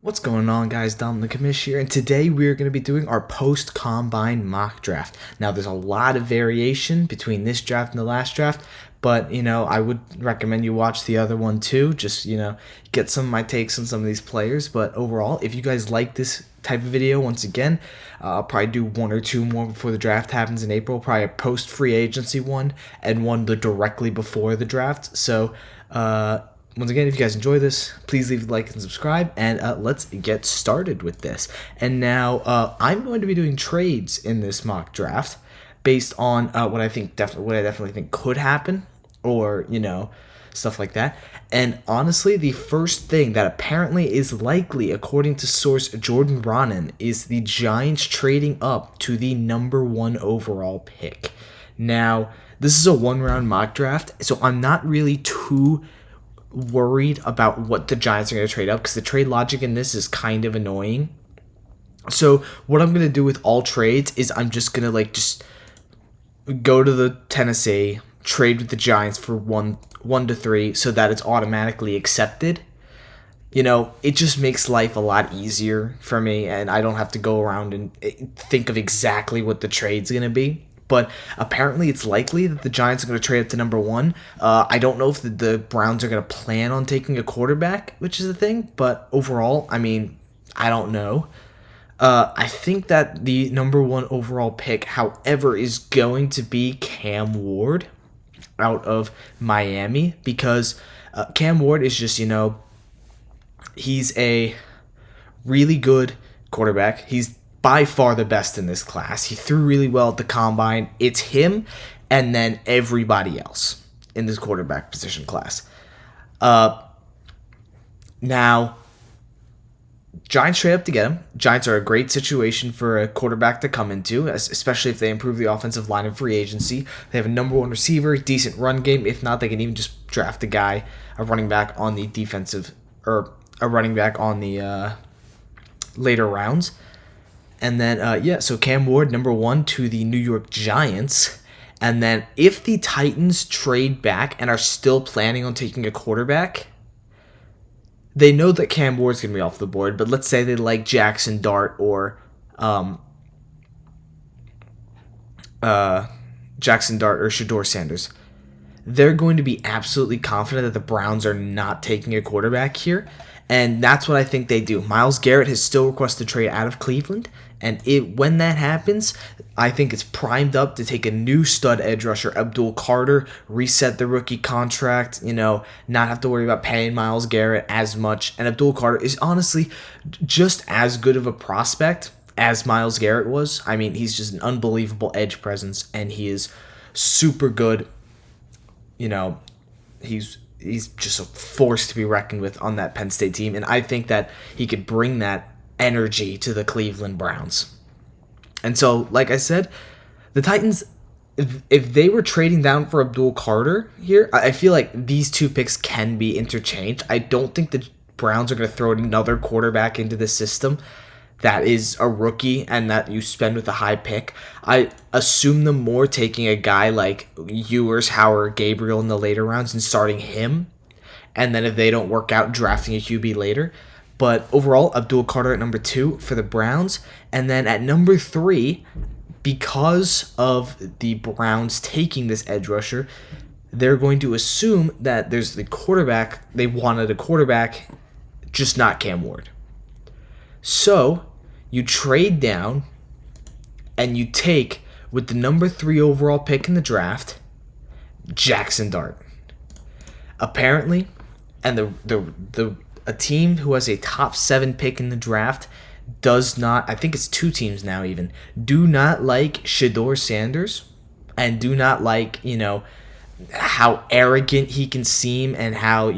What's going on, guys? Dom The Commish here, and today we're going to be doing our post-combine mock draft. Now, there's a lot of variation between this draft and the last draft, but, I would recommend you watch the other one too, just, get some of my takes on some of these players. But overall, if you guys like this type of video, once again, I'll probably do one or two more before the draft happens in April, probably a post-free agency one, and one directly before the draft. So, once again, if you guys enjoy this, please leave a like and subscribe, and let's get started with this. And now, I'm going to be doing trades in this mock draft based on what I definitely think could happen, or stuff like that. And honestly, the first thing that apparently is likely, according to source Jordan Ronan, is the Giants trading up to the #1 overall pick. Now, this is a one-round mock draft, so I'm not really too worried about what the Giants are going to trade up, because the trade logic in this is kind of annoying. So what I'm going to do with all trades is I'm just going to just go to the Tennessee, trade with the Giants for one to three, so that it's automatically accepted. It just makes life a lot easier for me, and I don't have to go around and think of exactly what the trade's going to be. But apparently it's likely that the Giants are going to trade up to #1. I don't know if the Browns are going to plan on taking a quarterback, which is the thing. But overall, I don't know. I think that the #1 overall pick, however, is going to be Cam Ward out of Miami, because Cam Ward is just, he's a really good quarterback. He's by far the best in this class. He threw really well at the combine. It's him and then everybody else in this quarterback position class. Now, Giants trade up to get him. Giants are a great situation for a quarterback to come into, especially if they improve the offensive line in free agency. They have a #1 receiver, decent run game. If not, they can even just draft a running back on the defensive, or a running back on the later rounds. And then, so Cam Ward, #1 to the New York Giants. And then if the Titans trade back and are still planning on taking a quarterback, they know that Cam Ward's going to be off the board, but let's say they like Jackson Dart or Shedeur Sanders. They're going to be absolutely confident that the Browns are not taking a quarterback here. And that's what I think they do. Myles Garrett has still requested a trade out of Cleveland. And when that happens, I think it's primed up to take a new stud edge rusher, Abdul Carter, reset the rookie contract, not have to worry about paying Myles Garrett as much. And Abdul Carter is honestly just as good of a prospect as Myles Garrett was. He's just an unbelievable edge presence, and he is super good. He's just a force to be reckoned with on that Penn State team, and I think that he could bring that energy to the Cleveland Browns. And so, like I said, the Titans, if they were trading down for Abdul Carter here, I feel like these two picks can be interchanged. I don't think the Browns are going to throw another quarterback into the system that is a rookie and that you spend with a high pick. I assume them more taking a guy like Ewers, Howard, Gabriel in the later rounds and starting him, and then if they don't work out, drafting a QB later. But overall, Abdul Carter at #2 for the Browns. And then at #3, because of the Browns taking this edge rusher, they're going to assume that there's the quarterback. They wanted a quarterback, just not Cam Ward. So you trade down and you take, with the #3 overall pick in the draft, Jackson Dart. Apparently, and a team who has a top 7 pick in the draft does not, I think it's 2 teams now even, do not like Shedeur Sanders, and do not like, how arrogant he can seem, and how,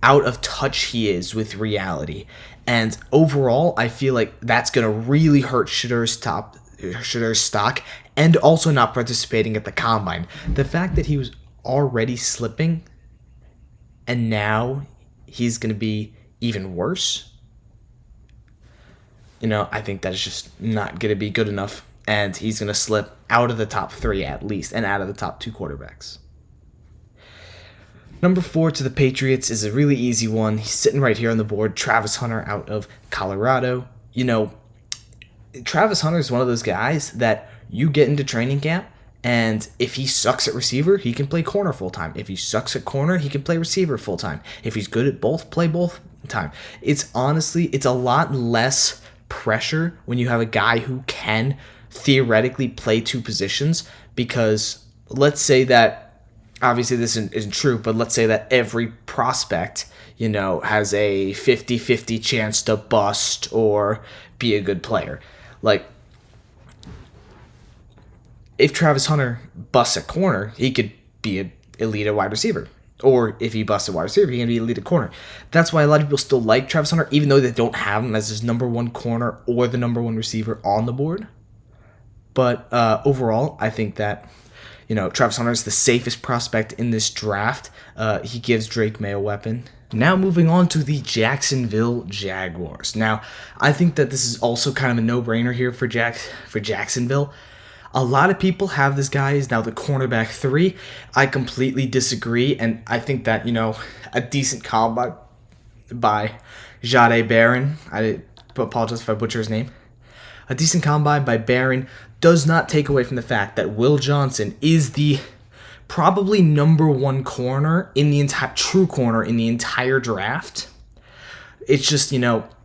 out of touch he is with reality. And overall, I feel like that's going to really hurt Shedeur's stock, and also not participating at the combine. The fact that he was already slipping, and now he's going to be even worse, I think that is just not going to be good enough, and he's going to slip out of the top 3 at least, and out of the top 2 quarterbacks. Number 4 to the Patriots is a really easy one. He's sitting right here on the board. Travis Hunter out of Colorado. Travis Hunter is one of those guys that you get into training camp, and if he sucks at receiver, he can play corner full time. If he sucks at corner, he can play receiver full time. If he's good at both, play both time. It's a lot less pressure when you have a guy who can theoretically play two positions, because let's say that, obviously this isn't true, but let's say that every prospect, has a 50-50 chance to bust or be a good player. Like, if Travis Hunter busts at corner, he could be an elite at wide receiver. Or if he busts at wide receiver, he can be elite at corner. That's why a lot of people still like Travis Hunter, even though they don't have him as his number one corner or the number one receiver on the board. But overall, I think that Travis Hunter is the safest prospect in this draft. He gives Drake May a weapon. Now moving on to the Jacksonville Jaguars. Now, I think that this is also kind of a no-brainer here for Jacksonville. A lot of people have this guy as now the cornerback 3. I completely disagree, and I think that, a decent combine by Jahdae Barron, I apologize if I butcher his name, a decent combine by Barron does not take away from the fact that Will Johnson is the probably number one corner in the entire true corner in the entire draft. It's just,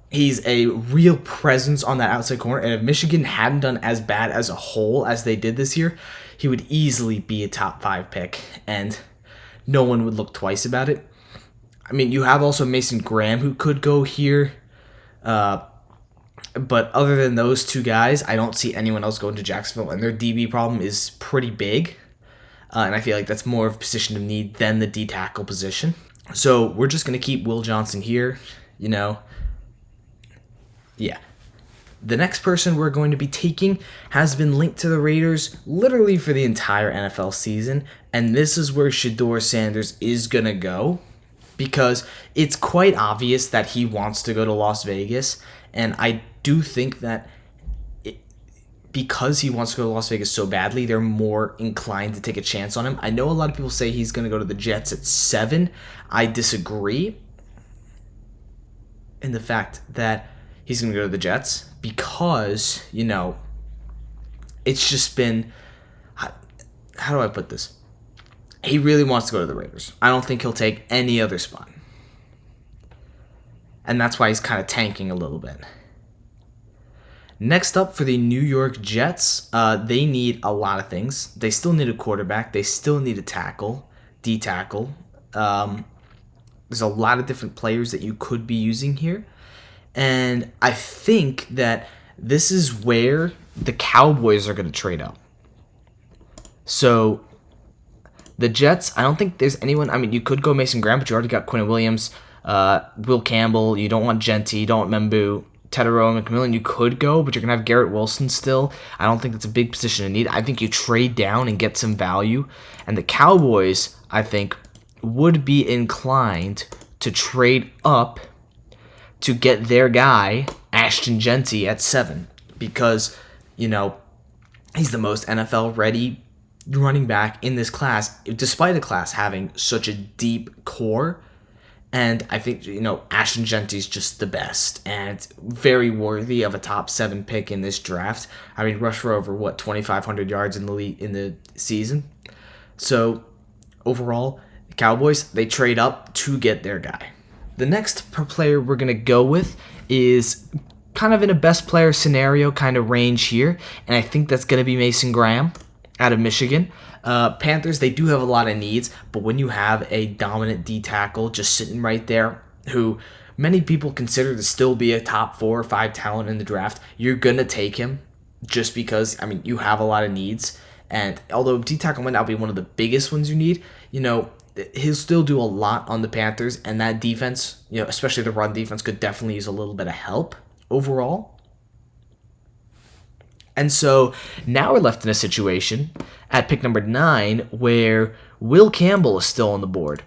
he's a real presence on that outside corner, and if Michigan hadn't done as bad as a whole as they did this year, he would easily be a top 5 pick, and no one would look twice about it. I mean, you have also Mason Graham who could go here, but other than those two guys, I don't see anyone else going to Jacksonville, and their DB problem is pretty big. And I feel like that's more of a position of need than the D-tackle position. So we're just going to keep Will Johnson here, Yeah. The next person we're going to be taking has been linked to the Raiders literally for the entire NFL season. And this is where Shedeur Sanders is going to go, because it's quite obvious that he wants to go to Las Vegas. And I do think that because he wants to go to Las Vegas so badly, they're more inclined to take a chance on him. I know a lot of people say he's going to go to the Jets at 7. I disagree in the fact that he's going to go to the Jets because, it's just been, how do I put this? He really wants to go to the Raiders. I don't think he'll take any other spot. And that's why he's kind of tanking a little bit. Next up for the New York Jets, they need a lot of things. They still need a quarterback. They still need a tackle, D-tackle. There's a lot of different players that you could be using here. And I think that this is where the Cowboys are going to trade up. So the Jets, I don't think there's anyone. I mean, you could go Mason Graham, but you already got Quinn Williams, Will Campbell. You don't want Genty. You don't want Membu. Tedero and McMillan, you could go, but you're going to have Garrett Wilson still. I don't think that's a big position to need. I think you trade down and get some value. And the Cowboys, I think, would be inclined to trade up to get their guy, Ashton Genty, at 7. Because, he's the most NFL-ready running back in this class, despite the class having such a deep core. And I think, Ashton Genty's just the best and very worthy of a top 7 pick in this draft. I mean, rushed for over, 2,500 yards in the season. So, overall, the Cowboys, they trade up to get their guy. The next player we're going to go with is kind of in a best player scenario kind of range here. And I think that's going to be Mason Graham out of Michigan. Panthers, they do have a lot of needs, but when you have a dominant D-tackle just sitting right there, who many people consider to still be a top 4 or 5 talent in the draft, you're going to take him just because, you have a lot of needs. And although D-tackle might not be one of the biggest ones you need, he'll still do a lot on the Panthers, and that defense, especially the run defense, could definitely use a little bit of help overall. And so now we're left in a situation at pick number 9 where Will Campbell is still on the board.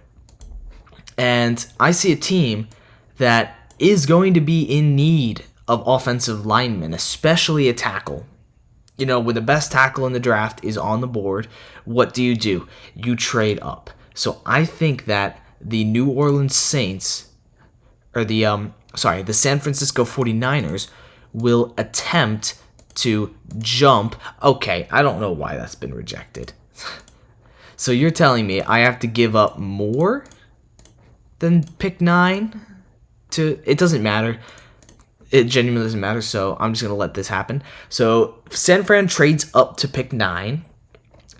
And I see a team that is going to be in need of offensive linemen, especially a tackle. When the best tackle in the draft is on the board, what do? You trade up. So I think that the New Orleans Saints, or the San Francisco 49ers will attempt to jump. Okay, I don't know why that's been rejected. So you're telling me I have to give up more than pick 9 to... It doesn't matter. It genuinely doesn't matter, so I'm just going to let this happen. So San Fran trades up to pick 9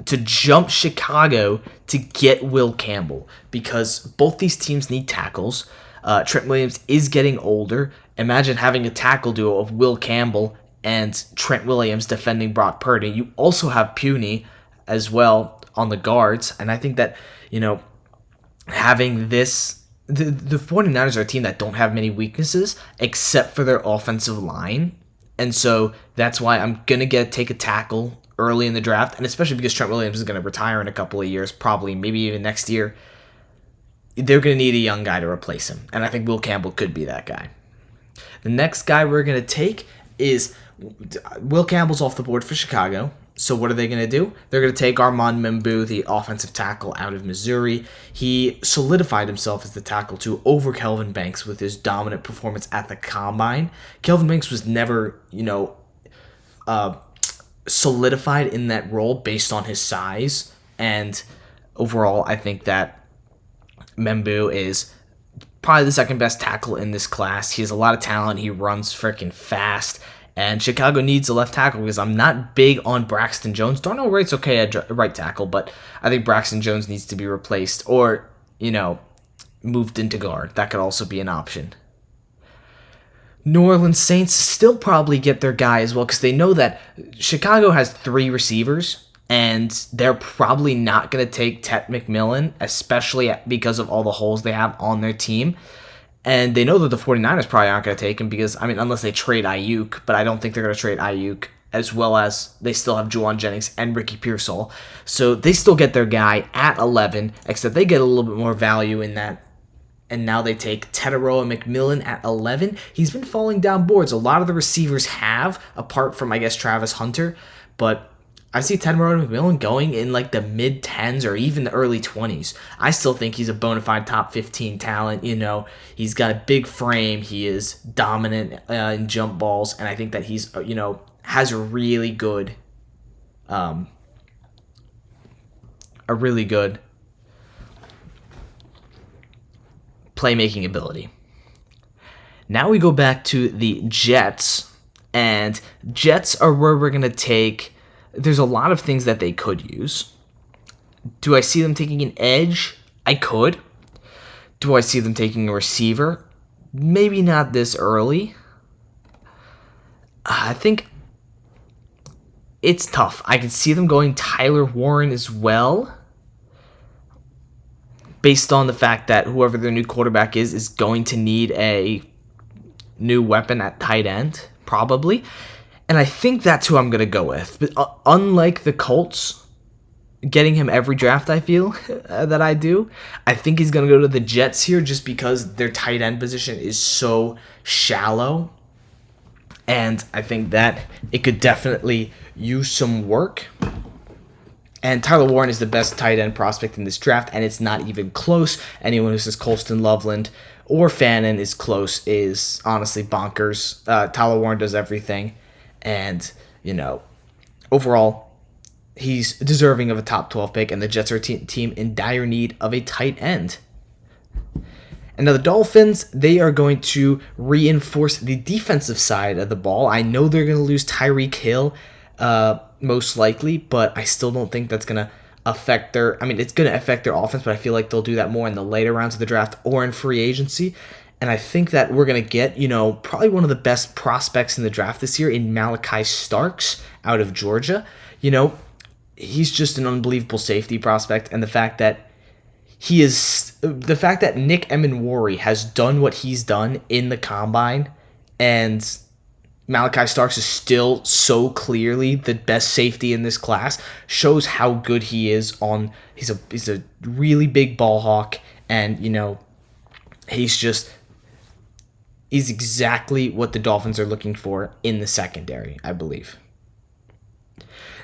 to jump Chicago to get Will Campbell, because both these teams need tackles. Trent Williams is getting older. Imagine having a tackle duo of Will Campbell and Trent Williams defending Brock Purdy. You also have Puny as well on the guards, and I think that, having this... The 49ers are a team that don't have many weaknesses except for their offensive line, and so that's why I'm going to take a tackle early in the draft, and especially because Trent Williams is going to retire in a couple of years, probably, maybe even next year. They're going to need a young guy to replace him, and I think Will Campbell could be that guy. The next guy we're going to take is... Will Campbell's off the board for Chicago. So what are they going to do? They're going to take Armand Membu, the offensive tackle out of Missouri. He solidified himself as the tackle 2 over Kelvin Banks with his dominant performance at the Combine. Kelvin Banks was never, solidified in that role based on his size. And overall, I think that Membu is probably the second best tackle in this class. He has a lot of talent. He runs freaking fast. And Chicago needs a left tackle because I'm not big on Braxton Jones. Darnell Wright's okay at right tackle, but I think Braxton Jones needs to be replaced or, moved into guard. That could also be an option. New Orleans Saints still probably get their guy as well because they know that Chicago has 3 receivers, and they're probably not going to take Tet McMillan, especially because of all the holes they have on their team. And they know that the 49ers probably aren't going to take him because, unless they trade Ayuk, but I don't think they're going to trade Ayuk, as well as they still have Juwan Jennings and Ricky Pearsall. So they still get their guy at 11, except they get a little bit more value in that. And now they take Teteroa McMillan at 11. He's been falling down boards. A lot of the receivers have, apart from, Travis Hunter. But I see Teteroa McMillan going in the mid-10s or even the early 20s. I still think he's a bona fide top 15 talent. He's got a big frame. He is dominant in jump balls. And I think that he's, has a really good playmaking ability. Now we go back to the Jets. And Jets are where we're going to take... There's a lot of things that they could use. Do I see them taking an edge? I could. Do I see them taking a receiver? Maybe not this early. I think it's tough. I can see them going Tyler Warren as well, based on the fact that whoever their new quarterback is going to need a new weapon at tight end, probably. And I think that's who I'm going to go with. But unlike the Colts, getting him every draft, I feel, that I do, I think he's going to go to the Jets here just because their tight end position is so shallow. And I think that it could definitely use some work. And Tyler Warren is the best tight end prospect in this draft, and it's not even close. Anyone who says Colston Loveland or Fannin is close is honestly bonkers. Tyler Warren does everything. And, overall, he's deserving of a top 12 pick, and the Jets are a team in dire need of a tight end. And now the Dolphins, they are going to reinforce the defensive side of the ball. I know they're going to lose Tyreek Hill, most likely, but I still don't think that's going to affect their... it's going to affect their offense, but I feel like they'll do that more in the later rounds of the draft or in free agency. And I think that we're going to get, probably one of the best prospects in the draft this year in Malachi Starks out of Georgia. He's just an unbelievable safety prospect. And the fact that Nick Emenwari has done what he's done in the Combine, and Malachi Starks is still so clearly the best safety in this class, shows how good he is he's a really big ball hawk, and, he's exactly what the Dolphins are looking for in the secondary, I believe.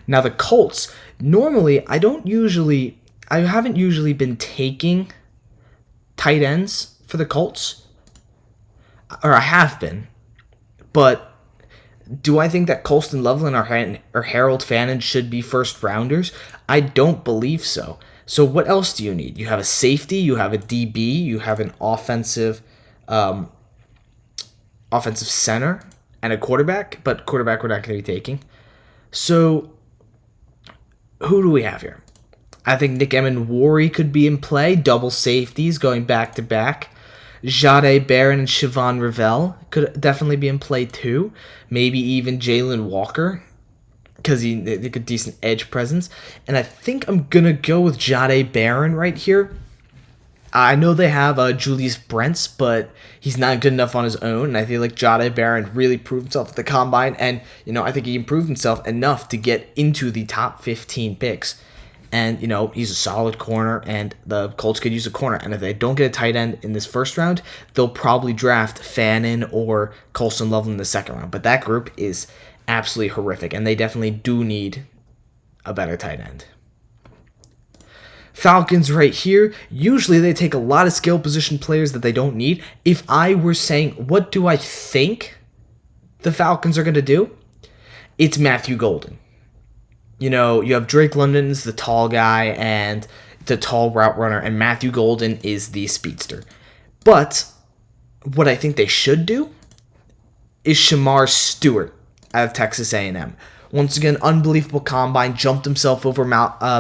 Now the Colts, normally I don't usually I haven't usually been taking tight ends for the Colts, or I have been, but do I think that Colston Loveland or Harold Fannin should be first rounders? I don't believe so. So what else do you need? You have a safety, you have a DB, you have an offensive center, and a quarterback, but quarterback we're not going to be taking. So who do we have here? I think Nick Emenwari could be in play. Double safeties going back to back. Jade Barron and Siobhan Revelle could definitely be in play too. Maybe even Jalen Walker, because they get decent edge presence. And I think I'm going to go with Jade Barron right here. I know they have Julius Brents, but he's not good enough on his own. And I feel like Jade Barron really proved himself at the Combine. And, I think he improved himself enough to get into the top 15 picks. And, he's a solid corner, and the Colts could use a corner. And if they don't get a tight end in this first round, they'll probably draft Fannin or Colston Loveland in the second round. But that group is absolutely horrific, and they definitely do need a better tight end. Falcons right here. Usually they take a lot of skill position players that they don't need. If I were saying, what do I think the Falcons are going to do? It's Matthew Golden. You have Drake London's the tall guy and the tall route runner, and Matthew Golden is the speedster. But what I think they should do is Shamar Stewart out of Texas A&M. Once again, unbelievable combine, jumped himself over Michael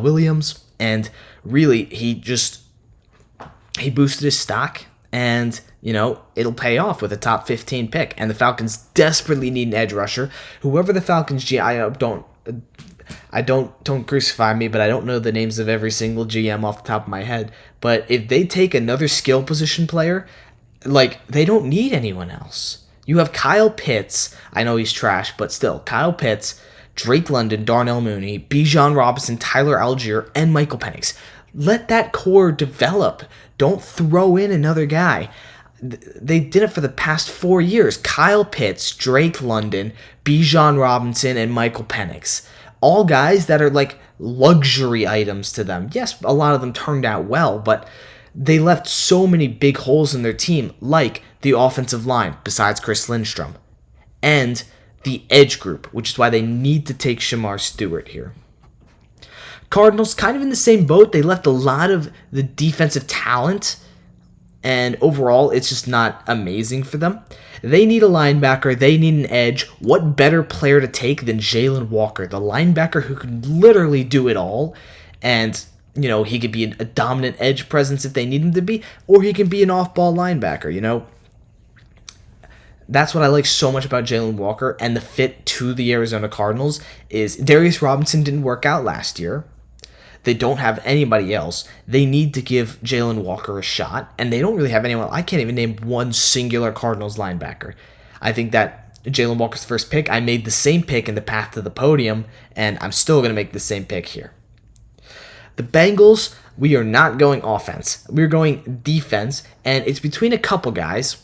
Williams, and really he boosted his stock, and it'll pay off with a top 15 pick. And the Falcons desperately need an edge rusher. Whoever the Falcons GM, don't crucify me, but I don't know the names of every single GM off the top of my head. But if they take another skill position player, they don't need anyone else. You have Kyle Pitts. I know he's trash, but still, Kyle Pitts, Drake London, Darnell Mooney, Bijan Robinson, Tyler Algier, and Michael Penix. Let that core develop. Don't throw in another guy. They did it for the past 4 years. Kyle Pitts, Drake London, Bijan Robinson, and Michael Penix. All guys that are luxury items to them. Yes, a lot of them turned out well, but they left so many big holes in their team, like the offensive line, besides Chris Lindstrom, and the edge group, which is why they need to take Shamar Stewart here. Cardinals, kind of in the same boat. They left a lot of the defensive talent, and overall, it's just not amazing for them. They need a linebacker. They need an edge. What better player to take than Jalen Walker, the linebacker who can literally do it all, and he could be a dominant edge presence if they need him to be, or he can be an off-ball linebacker, That's what I like so much about Jalen Walker, and the fit to the Arizona Cardinals is Darius Robinson didn't work out last year. They don't have anybody else. They need to give Jalen Walker a shot, and they don't really have anyone. I can't even name one singular Cardinals linebacker. I think that Jalen Walker's first pick, I made the same pick in the path to the podium, and I'm still going to make the same pick here. The Bengals, we are not going offense. We're going defense, and it's between a couple guys.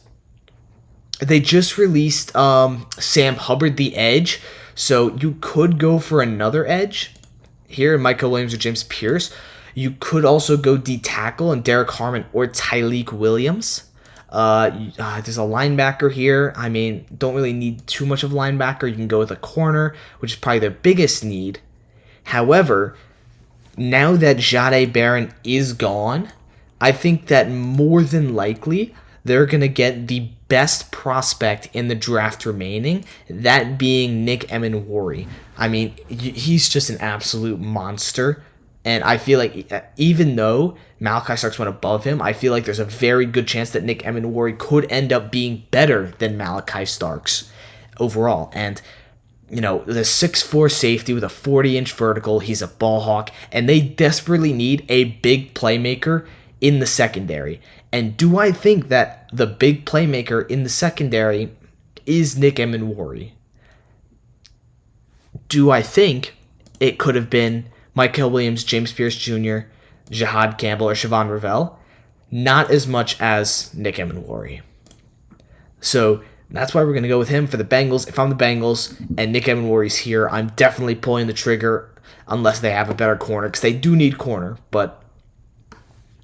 They just released Sam Hubbard, the edge, so you could go for another edge here, Michael Williams or James Pierce. You could also go D-tackle and Derek Harmon or Tyleek Williams. There's a linebacker here. I mean, don't really need too much of a linebacker. You can go with a corner, which is probably their biggest need. However, now that Jade Barron is gone, I think that more than likely they're going to get the best prospect in the draft remaining, that being Nick Emenwari. I mean, he's just an absolute monster. And I feel like even though Malachi Starks went above him, I feel like there's a very good chance that Nick Emenwari could end up being better than Malachi Starks overall. And, the 6'4 safety with a 40-inch vertical, he's a ball hawk, and they desperately need a big playmaker in the secondary. And do I think that the big playmaker in the secondary is Nick Emenwari? Do I think it could have been Michael Williams, James Pierce Jr., Jahad Campbell, or Siobhan Revelle? Not as much as Nick Emenwari. So that's why we're going to go with him for the Bengals. If I'm the Bengals and Nick Emenwari's here, I'm definitely pulling the trigger unless they have a better corner, because they do need corner, but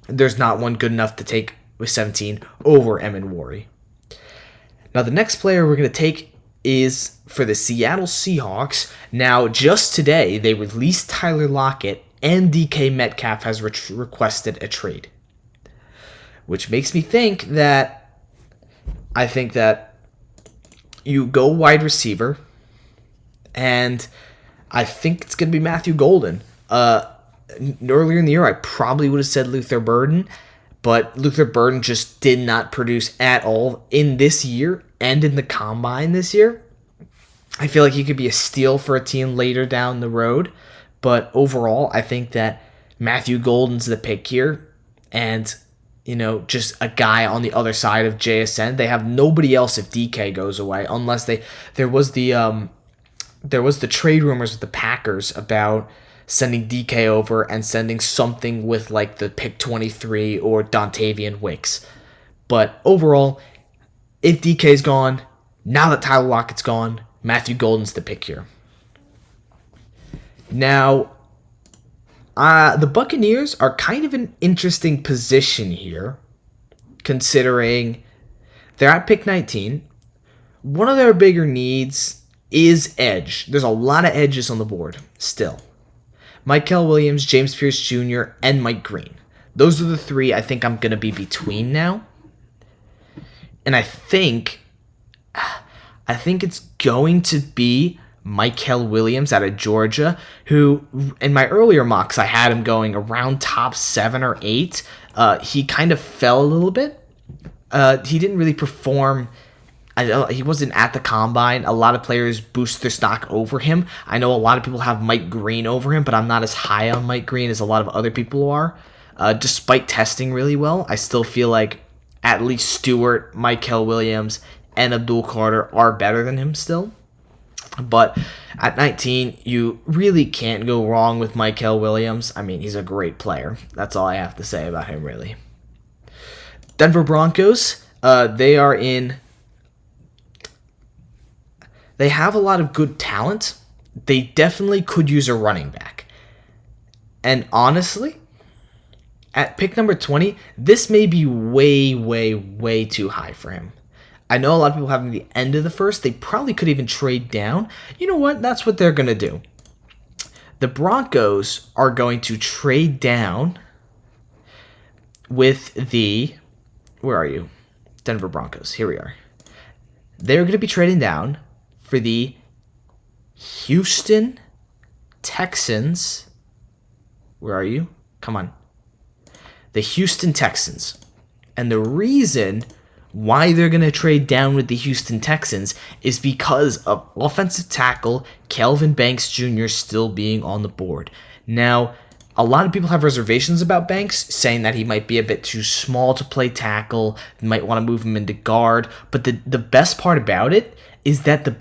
there's not one good enough to take with 17 over Emin Wari. Now, the next player we're going to take is for the Seattle Seahawks. Now, just today, they released Tyler Lockett, and DK Metcalf has requested a trade, which makes me think that you go wide receiver, and I think it's going to be Matthew Golden. Earlier in the year, I probably would have said Luther Burden, but Luther Burden just did not produce at all in this year and in the combine this year. I feel like he could be a steal for a team later down the road, but overall, I think that Matthew Golden's the pick here, and just a guy on the other side of JSN. They have nobody else if DK goes away, unless there was the trade rumors with the Packers about sending DK over and sending something with like the pick 23 or Dontavian Wicks. But overall, if DK's gone, now that Tyler Lockett's gone, Matthew Golden's the pick here. Now, the Buccaneers are kind of an interesting position here, considering they're at pick 19. One of their bigger needs is edge. There's a lot of edges on the board still. Mykel Williams, James Pierce Jr., and Mike Green. Those are the three I think I'm going to be between now. And I think it's going to be Mykel Williams out of Georgia, who, in my earlier mocks, I had him going around top 7 or 8. He kind of fell a little bit. He didn't really perform. He wasn't at the combine. A lot of players boost their stock over him. I know a lot of people have Mike Green over him, but I'm not as high on Mike Green as a lot of other people are. Despite testing really well, I still feel like at least Stewart, Mykel Williams, and Abdul Carter are better than him still. But at 19, you really can't go wrong with Mykel Williams. I mean, he's a great player. That's all I have to say about him, really. Denver Broncos, they have a lot of good talent. They definitely could use a running back. And honestly, at pick number 20, this may be way, way, way too high for him. I know a lot of people have him at the end of the first. They probably could even trade down. You know what? That's what they're going to do. The Broncos are going to trade down with the... Where are you? Denver Broncos. Here we are. They're going to be trading down for the Houston Texans. Where are you? Come on. The Houston Texans. And the reason why they're going to trade down with the Houston Texans is because of offensive tackle Kelvin Banks Jr. still being on the board. Now, a lot of people have reservations about Banks, saying that he might be a bit too small to play tackle, might want to move him into guard, but the best part about it is that the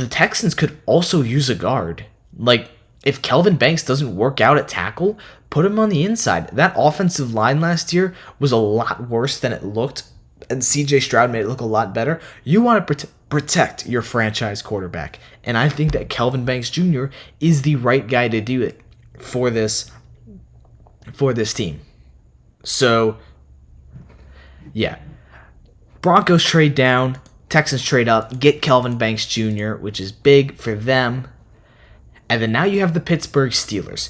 Texans could also use a guard. Like, if Kelvin Banks doesn't work out at tackle, put him on the inside. That offensive line last year was a lot worse than it looked, and CJ Stroud made it look a lot better. You want to protect your franchise quarterback, and I think that Kelvin Banks Jr. is the right guy to do it for this team. So, yeah. Broncos trade down, Texans trade up, get Kelvin Banks Jr., which is big for them. And then now you have the Pittsburgh Steelers.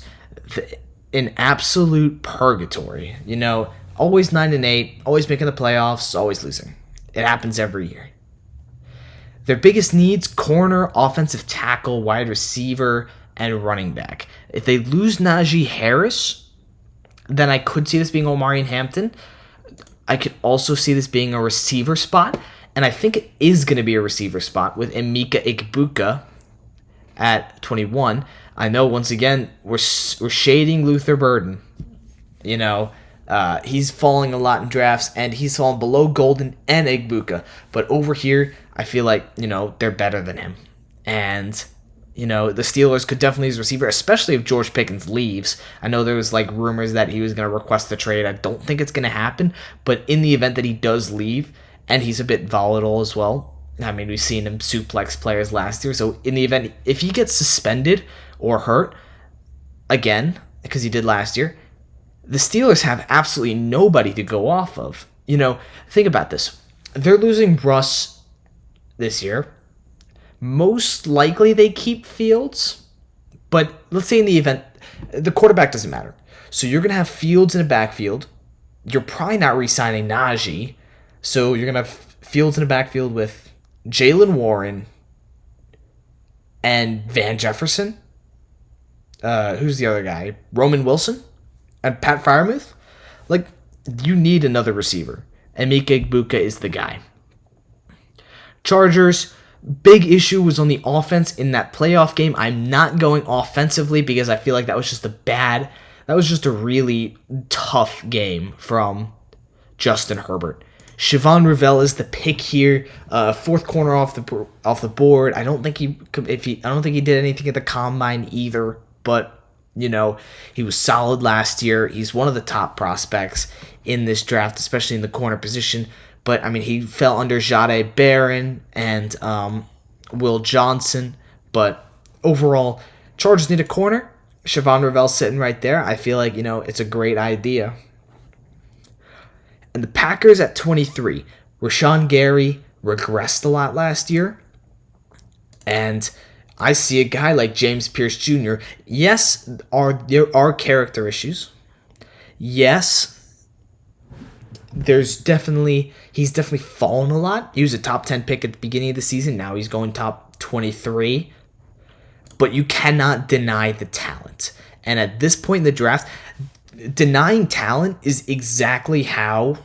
In absolute purgatory. Always 9-8, always making the playoffs, always losing. It happens every year. Their biggest needs: corner, offensive tackle, wide receiver, and running back. If they lose Najee Harris, then I could see this being Omarion Hampton. I could also see this being a receiver spot, and I think it is going to be a receiver spot with Emeka Egbuka at 21. I know, once again, we're shading Luther Burden. He's falling a lot in drafts, and he's falling below Golden and Egbuka. But over here, I feel like, they're better than him. And, the Steelers could definitely use a receiver, especially if George Pickens leaves. I know there was, rumors that he was going to request the trade. I don't think it's going to happen. But in the event that he does leave, and he's a bit volatile as well, I mean, we've seen him suplex players last year. So in the event, if he gets suspended or hurt again, because he did last year, the Steelers have absolutely nobody to go off of. Think about this. They're losing Russ this year. Most likely they keep Fields, but let's say in the event, the quarterback doesn't matter. So you're going to have Fields in a backfield. You're probably not re-signing Najee. So you're going to have Fields in a backfield with Jalen Warren and Van Jefferson. Who's the other guy? Roman Wilson and Pat Freiermuth. Like, you need another receiver. And Mika Igbukwe is the guy. Chargers, big issue was on the offense in that playoff game. I'm not going offensively because I feel like that was just a really tough game from Justin Herbert. Siobhan Rivell is the pick here, fourth corner off the board. I don't think he did anything at the combine either, but he was solid last year. He's one of the top prospects in this draft, especially in the corner position. But I mean, he fell under Jahdae Barron and Will Johnson. But overall, Chargers need a corner. Siobhan Rivell sitting right there. I feel like it's a great idea. And the Packers at 23. Rashawn Gary regressed a lot last year. And I see a guy like James Pierce Jr. Yes, there are character issues. Yes, he's definitely fallen a lot. He was a top 10 pick at the beginning of the season. Now he's going top 23. But you cannot deny the talent. And at this point in the draft, denying talent is exactly how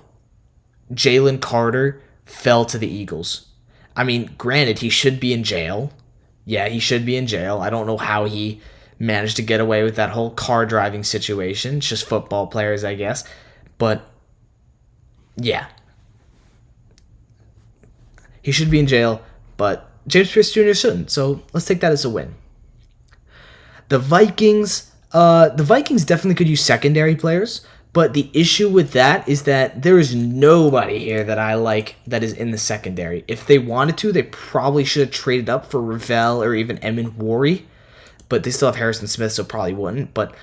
Jalen Carter fell to the Eagles. I mean, granted, he should be in jail. Yeah, he should be in jail. I don't know how he managed to get away with that whole car driving situation. It's just football players, I guess. But, yeah. He should be in jail, but James Pierce Jr. shouldn't. So let's take that as a win. The Vikings definitely could use secondary players, but the issue with that is that there is nobody here that I like that is in the secondary. If they wanted to, they probably should have traded up for Ravel or even Emin Wari, but they still have Harrison Smith, so probably wouldn't. But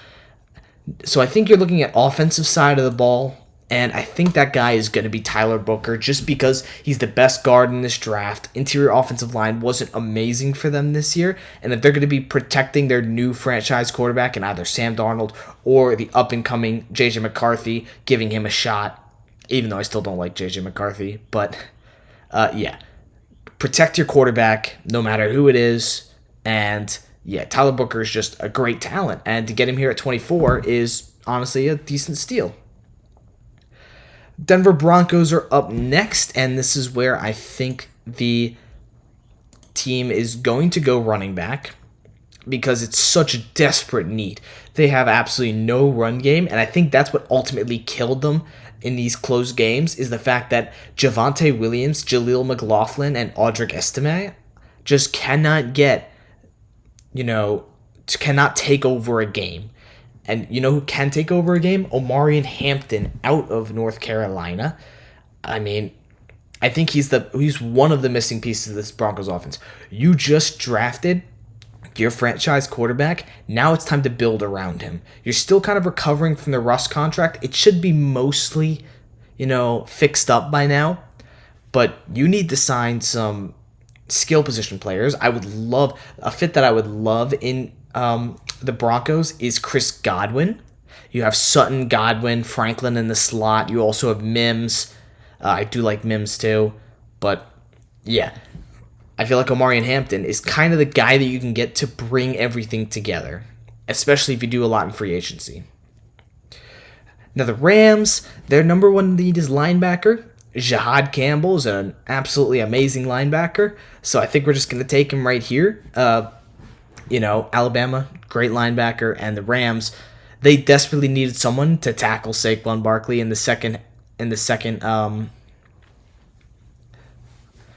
so I think you're looking at offensive side of the ball, and I think that guy is going to be Tyler Booker just because he's the best guard in this draft. Interior offensive line wasn't amazing for them this year, and if they're going to be protecting their new franchise quarterback in either Sam Darnold or the up-and-coming J.J. McCarthy, giving him a shot, even though I still don't like J.J. McCarthy. But, yeah, protect your quarterback no matter who it is, and, yeah, Tyler Booker is just a great talent, and to get him here at 24 is honestly a decent steal. Denver Broncos are up next, and this is where I think the team is going to go running back because it's such a desperate need. They have absolutely no run game, and I think that's what ultimately killed them in these close games is the fact that Javonte Williams, Jaleel McLaughlin, and Audric Estime just cannot cannot take over a game. And you know who can take over a game? Omarion Hampton out of North Carolina. I mean, I think he's one of the missing pieces of this Broncos offense. You just drafted your franchise quarterback. Now it's time to build around him. You're still kind of recovering from the Russ contract. It should be mostly, fixed up by now. But you need to sign some skill position players. I would love a fit that I would love in the Broncos is Chris Godwin. You have Sutton, Godwin, Franklin in the slot. You also have Mims. I do like Mims too. But, yeah. I feel like Omarion Hampton is kind of the guy that you can get to bring everything together. Especially if you do a lot in free agency. Now the Rams, their number one need is linebacker. Jahad Campbell is an absolutely amazing linebacker. So I think we're just going to take him right here. Alabama, great linebacker, and the Rams, they desperately needed someone to tackle Saquon Barkley in the second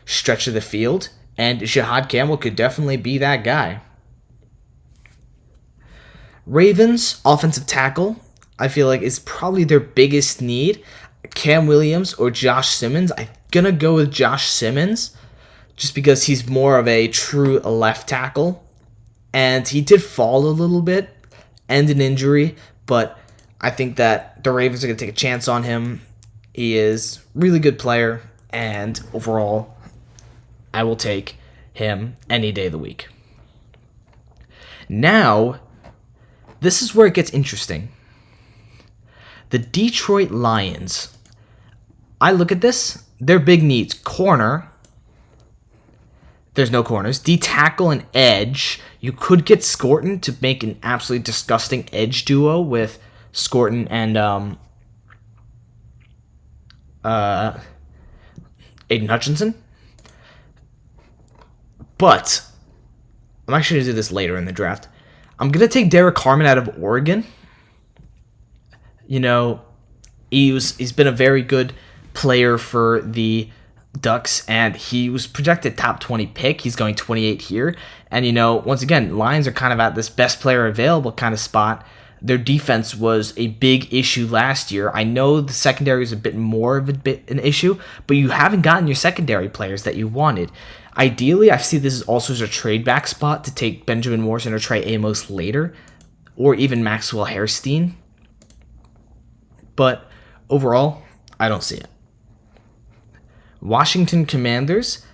stretch of the field, and Jahad Campbell could definitely be that guy. Ravens, offensive tackle, I feel like is probably their biggest need. Cam Williams or Josh Simmons. I'm going to go with Josh Simmons just because he's more of a true left tackle. And he did fall a little bit, and an injury, but I think that the Ravens are going to take a chance on him. He is a really good player, and overall, I will take him any day of the week. Now, this is where it gets interesting. The Detroit Lions. I look at this, their big needs: corner. There's no corners. D-tackle and edge. You could get Scorton to make an absolutely disgusting edge duo with Scorton and Aiden Hutchinson. But I'm actually going to do this later in the draft. I'm going to take Derek Harmon out of Oregon. You know, he's been a very good player for the Ducks, and he was projected top 20 pick. He's going 28 here. And, you know, once again, Lions are kind of at this best player available kind of spot. Their defense was a big issue last year. I know the secondary is a bit more of an issue, but you haven't gotten your secondary players that you wanted. Ideally, I see this also as a trade back spot to take Benjamin Morrison or Trey Amos later, or even Maxwell Hairsteen. But overall, I don't see it. Washington Commanders,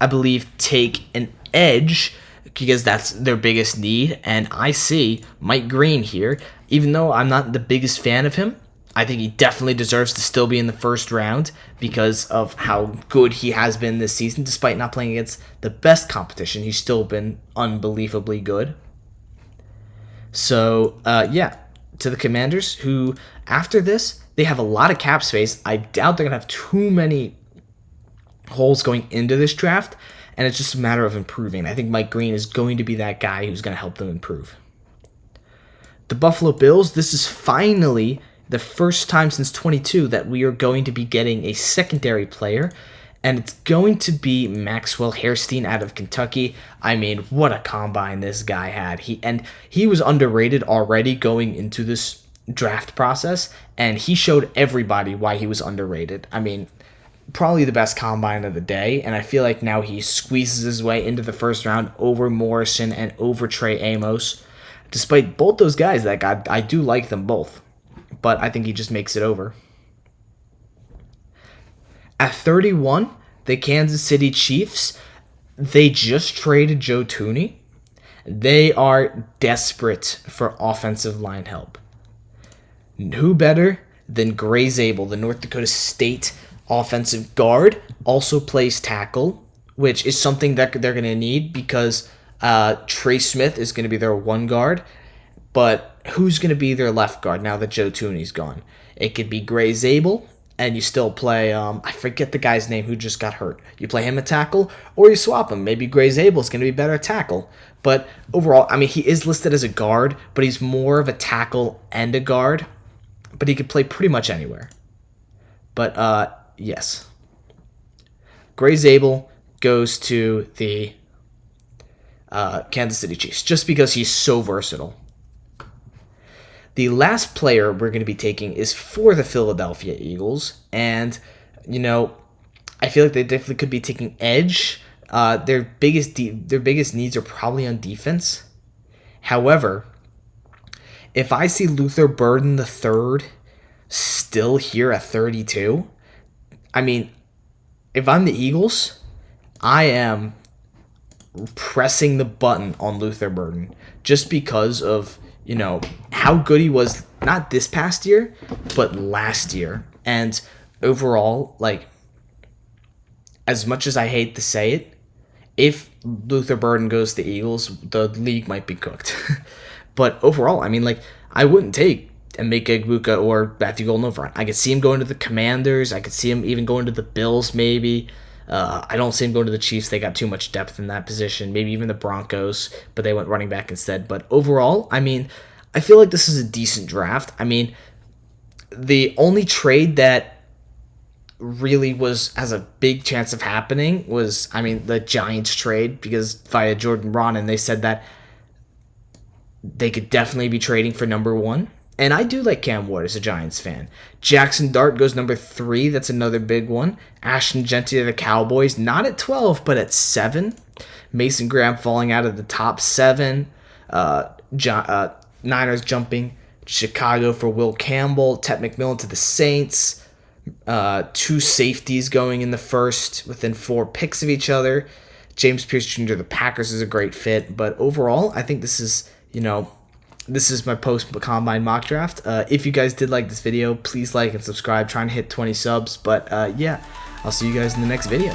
I believe, take an edge because that's their biggest need, and I see Mike Green here. Even though I'm not the biggest fan of him, I think he definitely deserves to still be in the first round because of how good he has been this season. Despite not playing against the best competition, he's still been unbelievably good. So, to the Commanders, who, after this, they have a lot of cap space. I doubt they're going to have too many holes going into this draft, and it's just a matter of improving. I think Mike Green is going to be that guy who's going to help them improve. The Buffalo Bills, this is finally the first time since 22 that we are going to be getting a secondary player, and it's going to be Maxwell Hairsteen out of Kentucky. I mean, what a combine this guy had. He was underrated already going into this draft process, and he showed everybody why he was underrated. I mean, probably the best combine of the day, and I feel like now he squeezes his way into the first round over Morrison and over Trey Amos. Despite both those guys, I do like them both, but I think he just makes it over. At 31, the Kansas City Chiefs, they just traded Joe Thuney. They are desperate for offensive line help. Who better than Gray Zabel, the North Dakota State offensive guard, also plays tackle, which is something that they're going to need because Trey Smith is going to be their one guard, but who's going to be their left guard now that Joe Thuney's gone? It could be Gray Zabel, and you still play, I forget the guy's name who just got hurt. You play him at tackle, or you swap him. Maybe Gray Zabel's going to be better at tackle. But overall, I mean, he is listed as a guard, but he's more of a tackle and a guard, but he could play pretty much anywhere. But, yes. Gray Zabel goes to the Kansas City Chiefs just because he's so versatile. The last player we're going to be taking is for the Philadelphia Eagles, and, you know, I feel like they definitely could be taking edge. Their biggest needs are probably on defense. However, if I see Luther Burden III still here at 32, I mean, if I'm the Eagles, I am pressing the button on Luther Burden just because of, you know, how good he was, not this past year, but last year. And overall, like, as much as I hate to say it, if Luther Burden goes to the Eagles, the league might be cooked. But overall, I mean, like, I wouldn't take Emeka Egbuka or Matthew Golden over. I could see him going to the Commanders. I could see him even going to the Bills, maybe. I don't see him going to the Chiefs. They got too much depth in that position. Maybe even the Broncos, but they went running back instead. But overall, I mean, I feel like this is a decent draft. I mean, the only trade that really has a big chance of happening was, I mean, the Giants trade, because via Jordan Ronan, they said that they could definitely be trading for number one. And I do like Cam Ward as a Giants fan. Jackson Dart goes number 3. That's another big one. Ashton Genty of the Cowboys, not at 12, but at 7. Mason Graham falling out of the top 7. Niners jumping Chicago for Will Campbell. Ted McMillan to the Saints. 2 safeties going in the first within 4 picks of each other. James Pierce Jr. The Packers is a great fit. But overall, I think this is, this is my post-combine mock draft. If you guys did like this video, please like and subscribe. Trying to hit 20 subs. But yeah, I'll see you guys in the next video.